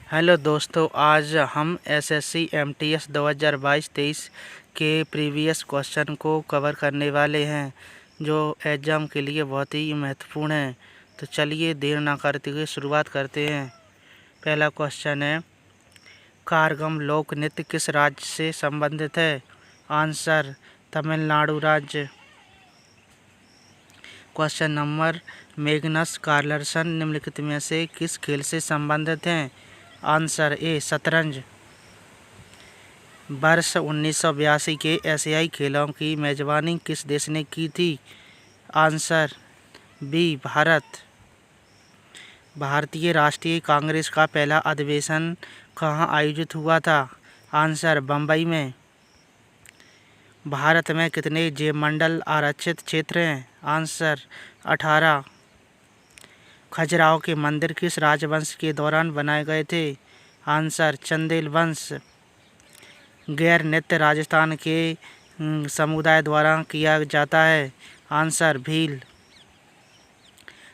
Hello दोस्तों, आज हम एसएससी एमटीएस 2022-23 के प्रीवियस क्वेश्चन को कवर करने वाले हैं जो एग्ज़ाम के लिए बहुत ही महत्वपूर्ण है। तो चलिए देर ना करते हुए शुरुआत करते हैं। पहला क्वेश्चन है, कारगम लोक नृत्य किस राज्य से संबंधित है? आंसर तमिलनाडु राज्य। क्वेश्चन नंबर, मैग्नस कार्लसन निम्नलिखित में से किस खेल से संबंधित हैं? आंसर ए शतरंज। वर्ष 1982 के एशियाई खेलों की मेजबानी किस देश ने की थी? Answer B Bharat. भारतीय राष्ट्रीय कांग्रेस का पहला अधिवेशन कहाँ आयोजित हुआ था? आंसर बम्बई में। भारत में कितने जैवमंडल आरक्षित क्षेत्र हैं? आंसर 18। खजुराहो के मंदिर किस राजवंश के दौरान बनाए गए थे? आंसर चंदेल वंश। गैर नृत्य राजस्थान के समुदाय द्वारा किया जाता है? आंसर भील।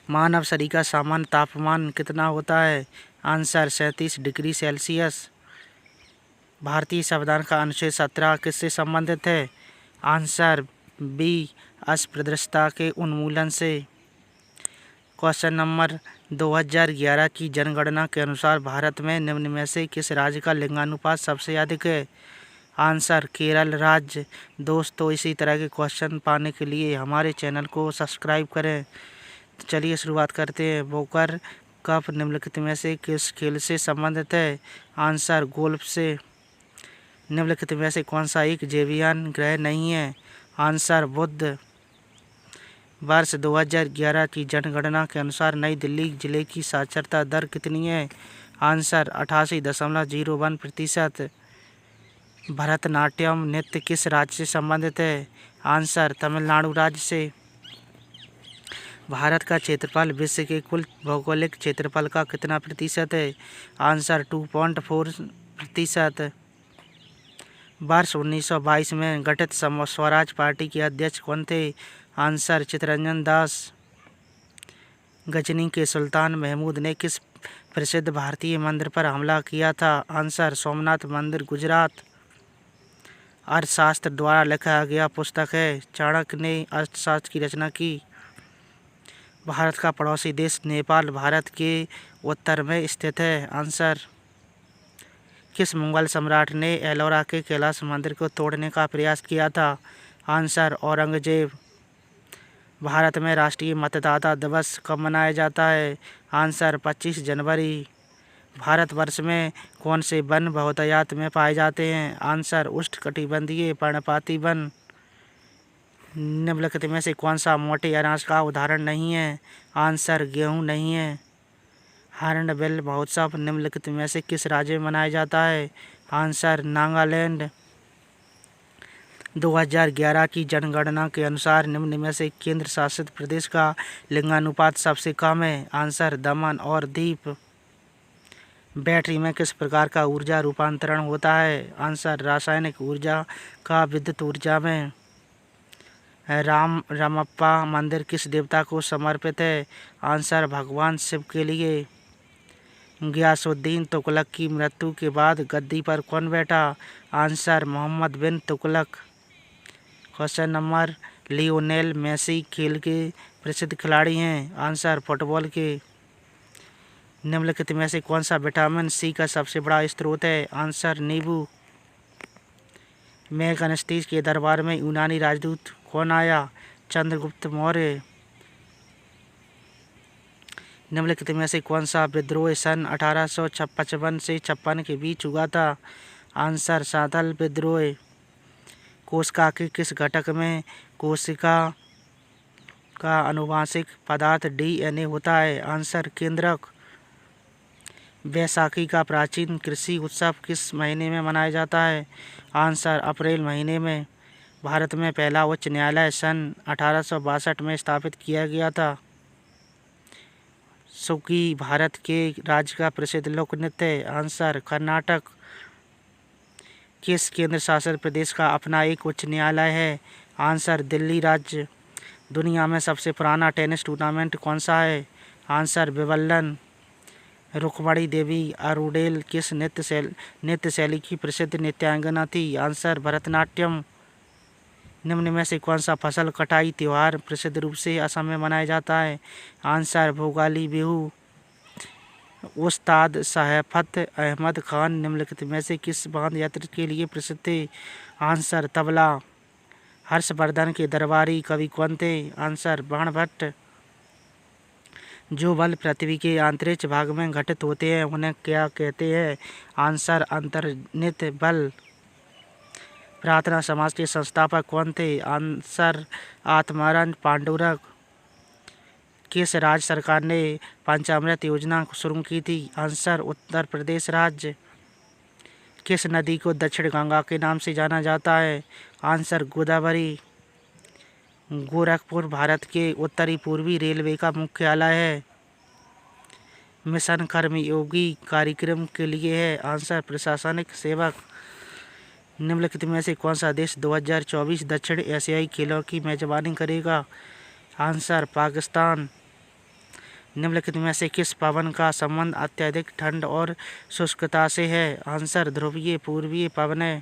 मानव शरीर का सामान्य तापमान कितना होता है? Answer 37 degree Celsius. भारतीय संविधान का अनुच्छेद 17 किससे संबंधित है? आंसर बी अस्पृश्यता के उन्मूलन से। क्वेश्चन नंबर 2011 की जनगणना के अनुसार भारत में निम्न में से किस राज्य का लिंगानुपात सबसे अधिक है? आंसर केरल राज्य। दोस्तों, इसी तरह के क्वेश्चन पाने के लिए हमारे चैनल को सब्सक्राइब करें। तो चलिए शुरुआत करते हैं। वोकर कप निम्नलिखित में से किस खेल से संबंधित है? आंसर गोल्फ से। निम्नलिखित में से कौन सा एक जैवियन ग्रह नहीं है? आंसर बुध। वर्ष 2011 की जनगणना के अनुसार नई दिल्ली जिले की साक्षरता दर कितनी है? आंसर 88.01%। भरतनाट्यम नृत्य किस राज्य से संबंधित है? आंसर तमिलनाडु राज्य से। भारत का क्षेत्रफल विश्व के कुल भौगोलिक क्षेत्रफल का कितना प्रतिशत है? आंसर 2.4%। वर्ष 1922 में गठित स्वराज पार्टी के अध्यक्ष कौन थे? आंसर चित्तरंजन दास। गजनी के सुल्तान महमूद ने किस प्रसिद्ध भारतीय मंदिर पर हमला किया था? आंसर सोमनाथ मंदिर, गुजरात। अर्थशास्त्र द्वारा लिखा गया पुस्तक है? चाणक्य ने अर्थशास्त्र की रचना की। भारत का पड़ोसी देश नेपाल भारत के उत्तर में स्थित है? आंसर किस मुगल सम्राट ने एलोरा के कैलाश मंदिर को तोड़ने का प्रयास किया था? आंसर औरंगजेब। भारत में राष्ट्रीय मतदाता दिवस कब मनाया जाता है? आंसर 25 जनवरी। भारतवर्ष में कौन से वन बहुतायत में पाए जाते हैं? आंसर उष्णकटिबंधीय पर्णपाती वन। निम्नलिखित में से कौन सा मोटे अनाज का उदाहरण नहीं है? आंसर गेहूँ नहीं है। हॉर्नबिल महोत्सव निम्नलिखित में से किस राज्य में मनाया जाता है? आंसर नागालैंड। 2011 की जनगणना के अनुसार निम्न में से केंद्र शासित प्रदेश का लिंगानुपात सबसे कम है? आंसर दमन और दीव। बैटरी में किस प्रकार का ऊर्जा रूपांतरण होता है? आंसर रासायनिक ऊर्जा का विद्युत ऊर्जा में। रामप्पा मंदिर किस देवता को समर्पित है? आंसर भगवान शिव के लिए। गयासुद्दीन तुगलक की मृत्यु के बाद गद्दी पर कौन बैठा? Answer Muhammad bin Tughlaq. Question number, Lionel Messi खेल के प्रसिद्ध खिलाड़ी हैं? आंसर फुटबॉल के। निम्नलिखित में से कौन सा विटामिन सी का सबसे बड़ा स्रोत है? आंसर नींबू। मेगनस्तीस के दरबार में यूनानी राजदूत कौन आया? चंद्रगुप्त मौर्य। निम्नलिखित में से कौन सा विद्रोह सन 1855 से 56 के बीच हुआ था? आंसर सांथल विद्रोह। कोशिका के किस घटक में कोशिका का आनुवंशिक पदार्थ डीएनए होता है? आंसर केंद्रक। बैसाखी का प्राचीन कृषि उत्सव किस महीने में मनाया जाता है? आंसर अप्रैल महीने में। भारत में पहला उच्च न्यायालय सन 1862 में स्थापित किया गया था। सुकी भारत के राज्य का प्रसिद्ध लोक नृत्य है? आंसर कर्नाटक। किस केंद्र शासित प्रदेश का अपना एक उच्च न्यायालय है? आंसर दिल्ली राज्य। दुनिया में सबसे पुराना टेनिस टूर्नामेंट कौन सा है? Answer Wimbledon. रुक्मणी देवी आरुडेल किस नृत्य शैली की प्रसिद्ध नृत्यांगना थी? आंसर भरतनाट्यम। निम्न में से कौन सा फसल कटाई त्यौहार प्रसिद्ध रूप से असम में मनाया जाता है? आंसर भोगाली बिहू। उस्ताद सैफत अहमद खान निम्नलिखित में से किस वाद्य यंत्र के लिए प्रसिद्ध थे? आंसर तबला। हर्षवर्धन के दरबारी कवि कौन थे? आंसर बाणभट्ट। जो बल पृथ्वी के अंतरिक्ष भाग में घटित होते हैं उन्हें क्या कहते हैं? आंसर अंतर्निहित बल। प्रार्थना समाज के संस्थापक कौन थे? आंसर आत्माराम पांडुरंग। किस राज्य सरकार ने पंचामृत योजना शुरू की थी? आंसर उत्तर प्रदेश राज्य। किस नदी को दक्षिण गंगा के नाम से जाना जाता है? आंसर गोदावरी। गोरखपुर भारत के उत्तरी पूर्वी रेलवे का मुख्यालय है। मिशन कर्मयोगी कार्यक्रम के लिए है? आंसर प्रशासनिक सेवक। निम्नलिखित में से कौन सा देश 2024 दक्षिण एशियाई खेलों की मेजबानी करेगा? आंसर पाकिस्तान। निम्नलिखित में से किस पवन का संबंध अत्यधिक ठंड और शुष्कता से है? आंसर ध्रुवीय पूर्वीय पवनें।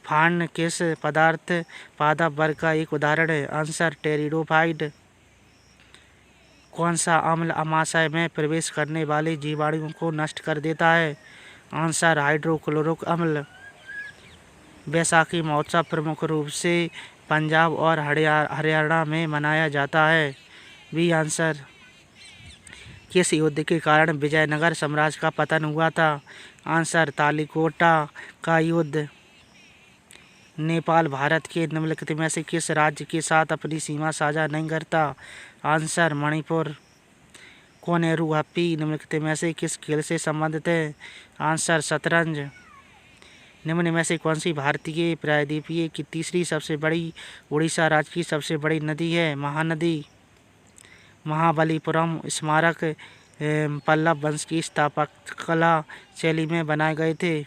फार्न किस पदार्थ पादप वर्ग का एक उदाहरण है? Answer pteridophyte. कौन सा अम्ल अमाशय में प्रवेश करने वाले जीवाणुओं को नष्ट कर देता है? आंसर हाइड्रोक्लोरिक अम्ल। बैसाखी महोत्सव प्रमुख रूप से पंजाब और हरियाणा में मनाया जाता है। B answer. किस युद्ध के कारण विजयनगर साम्राज्य का पतन हुआ था? आंसर तालिकोटा का युद्ध। नेपाल भारत के निम्नलिखित में से किस राज्य के साथ अपनी सीमा साझा नहीं करता? आंसर मणिपुर। कोनेरू हप्पी निम्नलिखित में से किस खेल से संबंधित है? आंसर शतरंज। निम्न में से कौन सी भारतीय प्रायद्वीपीय की तीसरी सबसे बड़ी उड़ीसा राज्य की सबसे बड़ी नदी है? महानदी। महाबलीपुरम स्मारक पल्लव वंश की स्थापकला शैली में बनाए गए थे।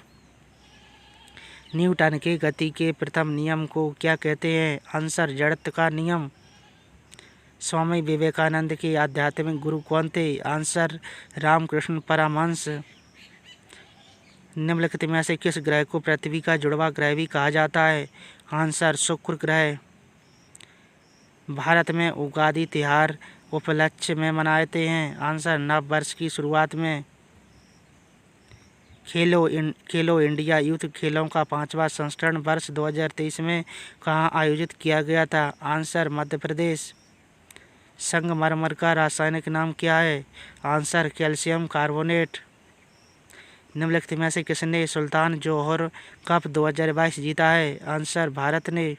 न्यूटन के गति के प्रथम नियम को क्या कहते हैं? आंसर जड़त्व का नियम। स्वामी विवेकानंद के आध्यात्मिक गुरु कौन थे? आंसर रामकृष्ण परमहंस। निम्नलिखित में से किस ग्रह को पृथ्वी का जुड़वा ग्रह भी कहा जाता है? आंसर शुक्र ग्रह। भारत में उगादी त्योहार उपलक्ष्य में मनाते हैं? आंसर नव वर्ष की शुरुआत में। खेलो इंडिया यूथ खेलों का 5वां संस्करण वर्ष 2023 में कहाँ आयोजित किया गया था? आंसर मध्य प्रदेश। संगमरमर का रासायनिक नाम क्या है? Answer calcium carbonate. निम्नलिखित में से किसने सुल्तान जोहर कप 2022 जीता है? आंसर भारत ने।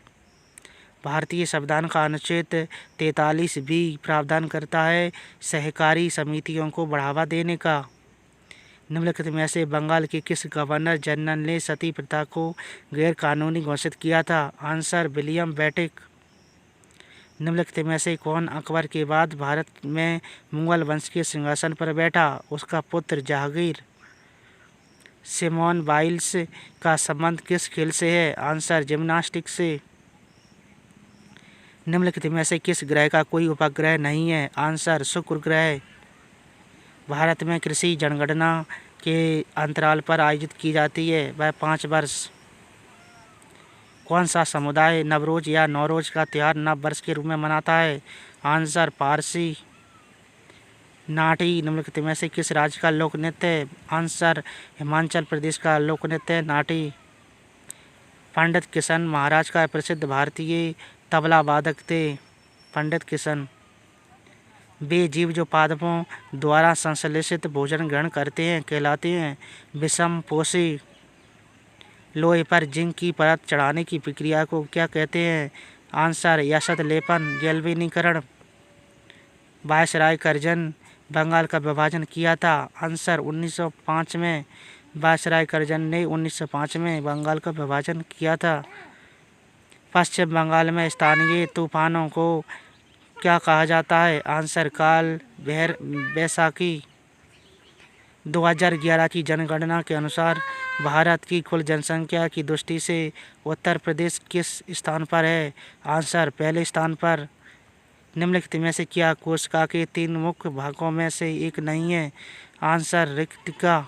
भारतीय संविधान का अनुच्छेद 43 भी प्रावधान करता है सहकारी समितियों को बढ़ावा देने का। निम्नलिखित में से बंगाल के किस गवर्नर जनरल ने सती प्रथा को गैर कानूनी घोषित किया था? Answer William Bentinck. निम्नलिखित में से कौन अकबर के बाद भारत में मुगल वंश के सिंहासन पर बैठा? उसका पुत्र जहांगीर। सिमोन बाइल्स का संबंध किस खेल से है? आंसर जिम्नास्टिक्स से। निम्नलिखित में से किस ग्रह का कोई उपग्रह नहीं है? आंसर शुक्र ग्रह। भारत में कृषि जनगणना के अंतराल पर आयोजित की जाती है वह 5 वर्ष। कौन सा समुदाय नवरोज या नौरोज का त्यौहार नव वर्ष के रूप में मनाता है? आंसर पारसी। नाटी निम्नलिखित में से किस राज्य का लोक नृत्य है? आंसर हिमाचल प्रदेश का लोक नृत्य है नाटी। पंडित किशन महाराज का प्रसिद्ध भारतीय तबला वादक थे पंडित किशन। वे जीव जो पादपों द्वारा संश्लेषित भोजन ग्रहण करते हैं कहलाते हैं विषमपोषी। लोहे पर जिंक की परत चढ़ाने की प्रक्रिया को क्या कहते हैं? आंसर यशत लेपन गैल्वेनीकरण। वायसराय करजन बंगाल का विभाजन किया था? आंसर 1905 में। वायसराय करजन ने 1905 में बंगाल का विभाजन किया था। पश्चिम बंगाल में स्थानीय तूफानों को क्या कहा जाता है? आंसर काल बैसाखी। 2011 की जनगणना के अनुसार भारत की कुल जनसंख्या की दृष्टि से उत्तर प्रदेश किस स्थान पर है? आंसर पहले स्थान पर। निम्नलिखित में से क्या कोशिका के 3 मुख्य भागों में से एक नहीं है? आंसर रिक्तिका।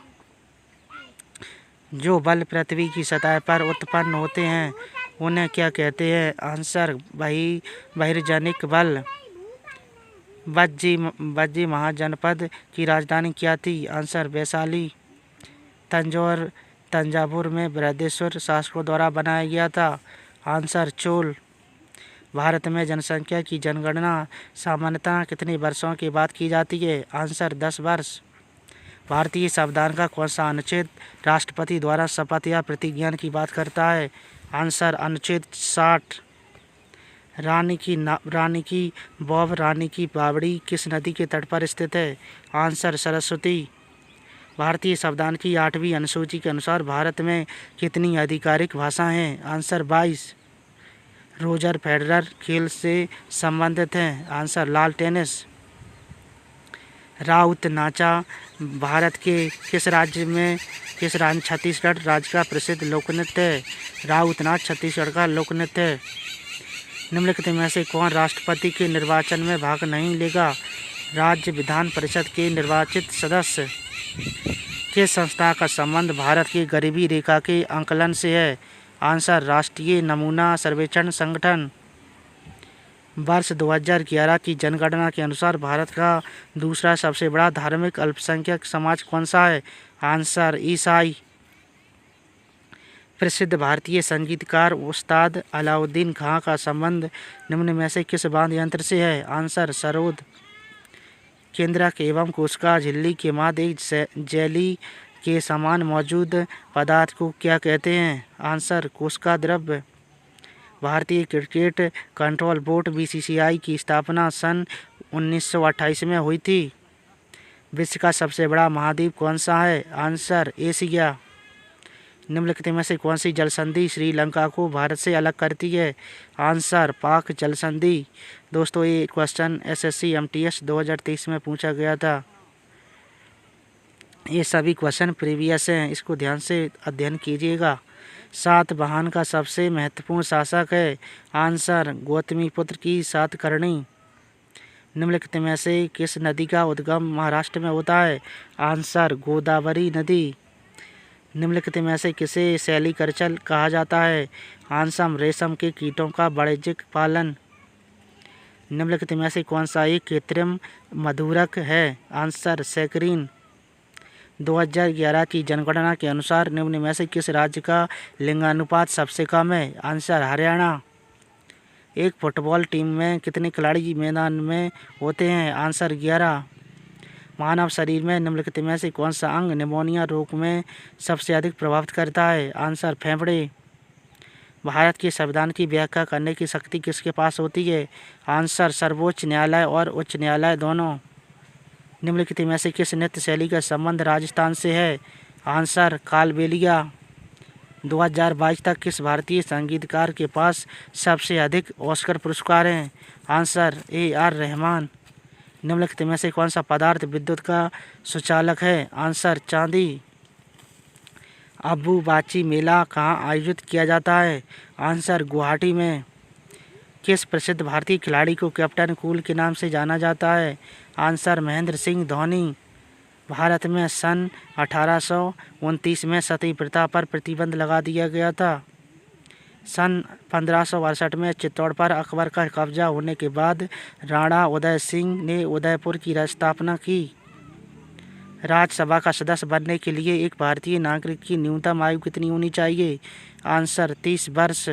जो बल पृथ्वी की सतह पर उत्पन्न होते हैं उन्हें क्या कहते हैं? आंसर बहिर्जनिक बल। बज्जी महाजनपद की राजधानी क्या थी? आंसर वैशाली। तंजावुर में बृहदेश्वर शासकों द्वारा बनाया गया था। आंसर चोल। भारत में जनसंख्या की जनगणना सामान्यतः कितने वर्षों के बाद की जाती है? आंसर 10 वर्ष। भारतीय संविधान का कौन सा अनुच्छेद राष्ट्रपति द्वारा शपथ या प्रतिज्ञा की बात करता है? आंसर अनुच्छेद 60। रानी की बावड़ी किस नदी के तट पर स्थित है? आंसर सरस्वती। भारतीय संविधान की 8वीं अनुसूची के अनुसार भारत में कितनी आधिकारिक भाषाएं हैं? आंसर 22। रोजर फेडरर खेल से संबंधित हैं? आंसर लाल टेनिस। राउत नाचा भारत के किस राज्य छत्तीसगढ़ राज्य का प्रसिद्ध लोक नृत्य है? राउत नाच छत्तीसगढ़ का लोक नृत्य है। निम्नलिखित में से कौन राष्ट्रपति के निर्वाचन में भाग नहीं लेगा? राज्य विधान परिषद के निर्वाचित सदस्य। किस संस्था का संबंध भारत की गरीबी रेखा के आंकलन से है? आंसर राष्ट्रीय नमूना सर्वेक्षण संगठन। वर्ष 2011 की जनगणना के अनुसार भारत का दूसरा सबसे बड़ा धार्मिक अल्पसंख्यक समाज कौन सा है? आंसर ईसाई। प्रसिद्ध भारतीय संगीतकार उस्ताद अलाउद्दीन खां का संबंध निम्न में से किस वाद्य यंत्र से है? आंसर सरोद। केंद्रक एवं कोशिका झिल्ली के मध्य एक जेली के समान मौजूद पदार्थ को क्या कहते हैं? आंसर कोशिका द्रव्य। भारतीय क्रिकेट कंट्रोल बोर्ड BCCI की स्थापना सन 1928 में हुई थी। विश्व का सबसे बड़ा महाद्वीप कौन सा है? Answer Asia. निम्नलिखित में से कौन सी जल संधि श्रीलंका को भारत से अलग करती है? आंसर पाक जल संधि। दोस्तों, ये क्वेश्चन SSC MTS 2023 में पूछा गया था। ये सभी क्वेश्चन प्रीवियस हैं, इसको ध्यान से अध्ययन कीजिएगा। सातवाहन का सबसे महत्वपूर्ण शासक है? आंसर गौतमीपुत्र की सातकर्णी। निम्नलिखित में से किस नदी का उद्गम महाराष्ट्र में होता है? आंसर गोदावरी नदी। निम्नलिखित में से किसे सेरीकल्चर कहा जाता है? आंसर रेशम के कीटों का वाणिज्यिक पालन। निम्नलिखित में से कौन सा एक कृत्रिम मधुरक है? Answer saccharin. 2011 की जनगणना के अनुसार निम्न में से किस राज्य का लिंगानुपात सबसे कम है? आंसर हरियाणा। एक फुटबॉल टीम में कितने खिलाड़ी मैदान में होते हैं? आंसर 11। मानव शरीर में निम्नलिखित में से कौन सा अंग निमोनिया रोग में सबसे अधिक प्रभावित करता है? आंसर फेफड़े। भारत के संविधान की व्याख्या करने की शक्ति किसके पास होती है? आंसर सर्वोच्च न्यायालय और उच्च न्यायालय दोनों। निम्नलिखित में से किस नृत्य शैली का संबंध राजस्थान से है? आंसर कालबेलिया। 2022 तक किस भारतीय संगीतकार के पास सबसे अधिक ऑस्कर पुरस्कार हैं? Answer AR Rahman. निम्नलिखित में से कौन सा पदार्थ विद्युत का सुचालक है? आंसर चांदी। अम्बुबाची मेला कहाँ आयोजित किया जाता है? आंसर गुवाहाटी में। किस प्रसिद्ध भारतीय खिलाड़ी को कैप्टन कूल के नाम से जाना जाता है? आंसर महेंद्र सिंह धोनी। भारत में सन 1829 में सती प्रथा पर प्रतिबंध लगा दिया गया था। सन 1568 में चित्तौड़ पर अकबर का कब्जा होने के बाद राणा उदय सिंह ने उदयपुर की स्थापना की। राज्यसभा का सदस्य बनने के लिए एक भारतीय नागरिक की न्यूनतम आयु कितनी होनी चाहिए? आंसर 30 वर्ष।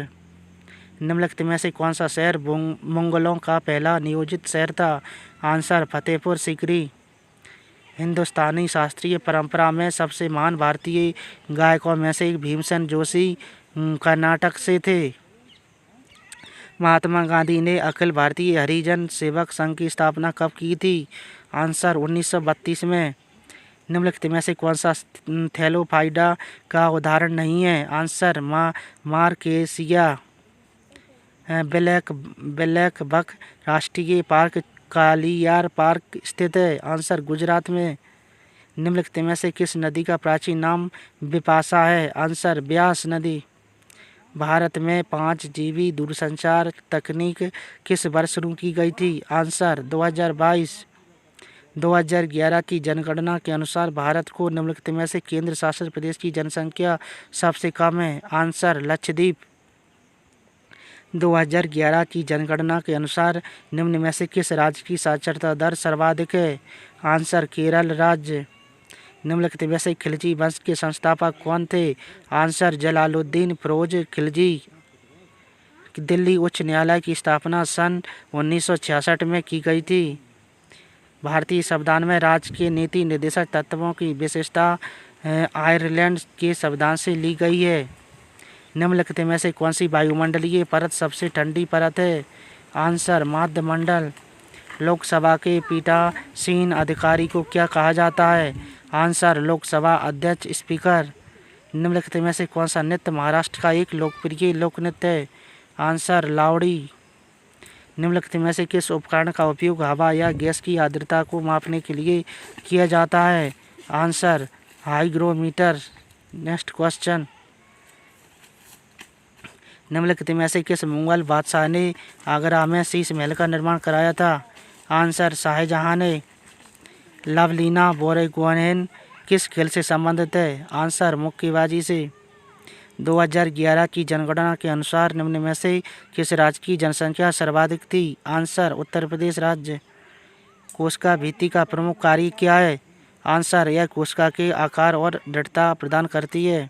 निम्नलिखित में से कौन सा शहर मुगलों का पहला नियोजित शहर था? आंसर फतेहपुर सीकरी। हिंदुस्तानी शास्त्रीय परंपरा में सबसे महान भारतीय गायकों में से एक भीमसेन जोशी कर्नाटक से थे। महात्मा गांधी ने अखिल भारतीय हरिजन सेवक संघ की स्थापना कब की थी? आंसर 1932 में। निम्नलिखित में से कौन सा थैलोफाइडा का उदाहरण नहीं है? आंसर मार्केसिया। ब्लैक बक राष्ट्रीय पार्क कालियार पार्क स्थित है? आंसर गुजरात में। निम्नलिखित में से किस नदी का प्राचीन नाम बिपाशा है? आंसर ब्यास नदी। भारत में 5G दूरसंचार तकनीक किस वर्ष शुरू की गई थी? आंसर 2022। 2011 की जनगणना के अनुसार भारत को निम्नलिखित में से केंद्र शासित प्रदेश की जनसंख्या सबसे कम है? आंसर लक्षद्वीप। 2011 की जनगणना के अनुसार निम्न में से किस राज्य की साक्षरता दर सर्वाधिक है? आंसर केरल राज्य। निम्नलिखित में से खिलजी वंश के संस्थापक कौन थे? आंसर जलालुद्दीन फिरोज खिलजी। दिल्ली उच्च न्यायालय की स्थापना सन 1966 में की गई थी। भारतीय संविधान में राज्य के नीति निर्देशक तत्वों की विशेषता आयरलैंड के संविधान से ली गई है। निम्नलिखित में से कौन सी वायुमंडलीय परत सबसे ठंडी परत है? आंसर मध्यमंडल। लोकसभा के पीठासीन अधिकारी को क्या कहा जाता है? आंसर लोकसभा अध्यक्ष स्पीकर। निम्नलिखित में से कौन सा नृत्य महाराष्ट्र का एक लोकप्रिय लोक नृत्य है? आंसर लावड़ी। निम्नलिखित में से किस उपकरण का उपयोग हवा या गैस की आर्द्रता को मापने के लिए किया जाता है? Answer hygrometer. Next question. निम्नलिखित में से किस मुगल बादशाह ने आगरा में शीश महल का निर्माण कराया था? आंसर शाहजहां ने। लवलीना बोरगोहेन किस खेल से संबंधित है? आंसर मुक्केबाजी से। 2011 की जनगणना के अनुसार निम्न में से किस राज्य की जनसंख्या सर्वाधिक थी? आंसर उत्तर प्रदेश राज्य। कोशिका भित्ति का प्रमुख कार्य क्या है? आंसर यह कोशिका के आकार और दृढ़ता प्रदान करती है।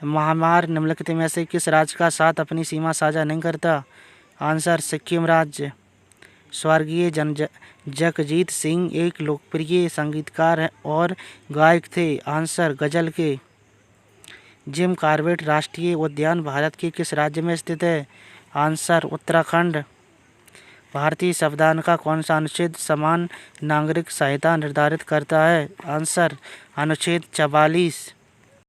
म्यांमार निम्नलिखित में से किस राज्य का साथ अपनी सीमा साझा नहीं करता? आंसर सिक्किम राज्य। स्वर्गीय जगजीत सिंह एक लोकप्रिय संगीतकार और गायक थे। आंसर गजल के। जिम कॉर्बेट राष्ट्रीय उद्यान भारत के किस राज्य में स्थित है? आंसर उत्तराखंड। भारतीय संविधान का कौन सा अनुच्छेद समान नागरिक संहिता निर्धारित करता है? आंसर अनुच्छेद 44।